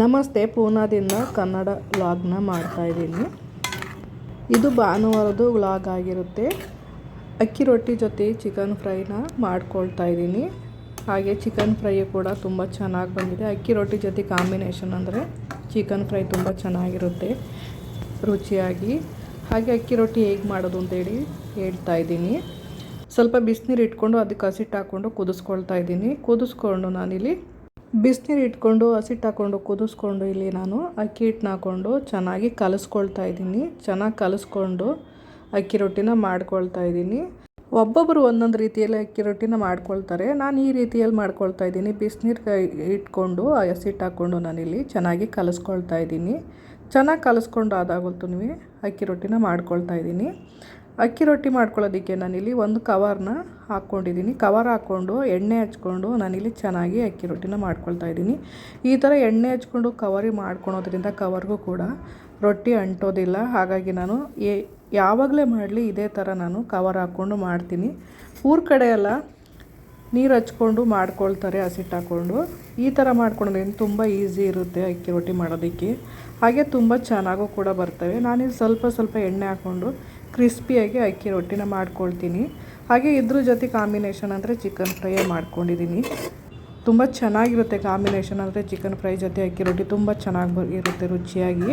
ನಮಸ್ತೆ, ಪೂನಾದಿಂದ ಕನ್ನಡ ವ್ಲಾಗ್ನ ಮಾಡ್ತಾಯಿದ್ದೀನಿ. ಇದು ಭಾನುವಾರದ್ದು ವ್ಲಾಗ್ ಆಗಿರುತ್ತೆ. ಅಕ್ಕಿ ರೊಟ್ಟಿ ಜೊತೆ ಚಿಕನ್ ಫ್ರೈನ ಮಾಡ್ಕೊಳ್ತಾ ಇದ್ದೀನಿ. ಹಾಗೆ ಚಿಕನ್ ಫ್ರೈ ಕೂಡ ತುಂಬ ಚೆನ್ನಾಗಿ ಬಂದಿದೆ. ಅಕ್ಕಿ ರೊಟ್ಟಿ ಜೊತೆ ಕಾಂಬಿನೇಷನ್ ಅಂದರೆ ಚಿಕನ್ ಫ್ರೈ ತುಂಬ ಚೆನ್ನಾಗಿರುತ್ತೆ ರುಚಿಯಾಗಿ. ಹಾಗೆ ಅಕ್ಕಿ ರೊಟ್ಟಿ ಹೇಗೆ ಮಾಡೋದು ಅಂತೇಳಿ ಹೇಳ್ತಾ ಇದ್ದೀನಿ. ಸ್ವಲ್ಪ ಬಿಸಿನೀರು ಇಟ್ಕೊಂಡು ಅದಕ್ಕೆ ಹಸಿಟ್ಟು ಹಾಕ್ಕೊಂಡು ಕುದಿಸ್ಕೊಳ್ತಾ ಇದ್ದೀನಿ. ಕುದಿಸ್ಕೊಂಡು ನಾನಿಲ್ಲಿ ಬಿಸಿನೀರು ಇಟ್ಕೊಂಡು ಹಸಿಟ್ಟು ಹಾಕ್ಕೊಂಡು ಕುದಿಸ್ಕೊಂಡು ಇಲ್ಲಿ ನಾನು ಅಕ್ಕಿ ಹಿಟ್ಟನ್ನ ಹಾಕ್ಕೊಂಡು ಚೆನ್ನಾಗಿ ಕಲಿಸ್ಕೊಳ್ತಾ ಇದ್ದೀನಿ. ಚೆನ್ನಾಗಿ ಕಲಿಸ್ಕೊಂಡು ಅಕ್ಕಿ ರೊಟ್ಟಿನ ಮಾಡ್ಕೊಳ್ತಾ ಇದ್ದೀನಿ. ಒಬ್ಬೊಬ್ಬರು ಒಂದೊಂದು ರೀತಿಯಲ್ಲಿ ಅಕ್ಕಿ ರೊಟ್ಟಿನ ಮಾಡ್ಕೊಳ್ತಾರೆ. ನಾನು ಈ ರೀತಿಯಲ್ಲಿ ಮಾಡ್ಕೊಳ್ತಾ ಇದ್ದೀನಿ. ಬಿಸಿನೀರು ಇಟ್ಕೊಂಡು ಹಸಿಟ್ಟು ಹಾಕ್ಕೊಂಡು ನಾನಿಲ್ಲಿ ಚೆನ್ನಾಗಿ ಕಲಿಸ್ಕೊಳ್ತಾ ಇದ್ದೀನಿ. ಚೆನ್ನಾಗಿ ಕಲಿಸ್ಕೊಂಡು ಆದಾಗಲ್ತೂ ಅಕ್ಕಿ ರೊಟ್ಟಿನ ಮಾಡ್ಕೊಳ್ತಾ ಇದ್ದೀನಿ. ಅಕ್ಕಿ ರೊಟ್ಟಿ ಮಾಡ್ಕೊಳ್ಳೋದಕ್ಕೆ ನಾನಿಲ್ಲಿ ಒಂದು ಕವರ್ನ ಹಾಕ್ಕೊಂಡಿದ್ದೀನಿ. ಕವರ್ ಹಾಕ್ಕೊಂಡು ಎಣ್ಣೆ ಹಚ್ಕೊಂಡು ನಾನಿಲ್ಲಿ ಚೆನ್ನಾಗಿ ಅಕ್ಕಿ ರೊಟ್ಟಿನ ಮಾಡ್ಕೊಳ್ತಾ ಇದ್ದೀನಿ. ಈ ಥರ ಎಣ್ಣೆ ಹಚ್ಕೊಂಡು ಕವರಿಗೆ ಮಾಡ್ಕೊಳೋದ್ರಿಂದ ಕವರ್ಗೂ ಕೂಡ ರೊಟ್ಟಿ ಅಂಟೋದಿಲ್ಲ. ಹಾಗಾಗಿ ನಾನು ಯಾವಾಗಲೇ ಮಾಡಲಿ ಇದೇ ಥರ ನಾನು ಕವರ್ ಹಾಕ್ಕೊಂಡು ಮಾಡ್ತೀನಿ. ಊರ ಕಡೆ ಎಲ್ಲ ನೀರು ಹಚ್ಕೊಂಡು ಮಾಡ್ಕೊಳ್ತಾರೆ ಹಸಿಟ್ಟು ಹಾಕ್ಕೊಂಡು. ಈ ಥರ ಮಾಡ್ಕೊಳ್ಳೋದ್ರಿಂದ ತುಂಬ ಈಸಿ ಇರುತ್ತೆ ಅಕ್ಕಿ ರೊಟ್ಟಿ ಮಾಡೋದಕ್ಕೆ. ಹಾಗೆ ತುಂಬ ಚೆನ್ನಾಗೂ ಕೂಡ ಬರ್ತವೆ. ನಾನಿಲ್ಲಿ ಸ್ವಲ್ಪ ಎಣ್ಣೆ ಹಾಕ್ಕೊಂಡು ಕ್ರಿಸ್ಪಿಯಾಗಿ ಅಕ್ಕಿ ರೊಟ್ಟಿನ ಮಾಡ್ಕೊಳ್ತೀನಿ. ಹಾಗೆ ಇದ್ರ ಜೊತೆ ಕಾಂಬಿನೇಷನ್ ಅಂದರೆ ಚಿಕನ್ ಫ್ರೈ ಮಾಡ್ಕೊಂಡಿದ್ದೀನಿ. ತುಂಬ ಚೆನ್ನಾಗಿರುತ್ತೆ ಕಾಂಬಿನೇಷನ್ ಅಂದರೆ ಚಿಕನ್ ಫ್ರೈ ಜೊತೆ ಅಕ್ಕಿ ರೊಟ್ಟಿ ತುಂಬ ಚೆನ್ನಾಗಿ ಇರುತ್ತೆ ರುಚಿಯಾಗಿ.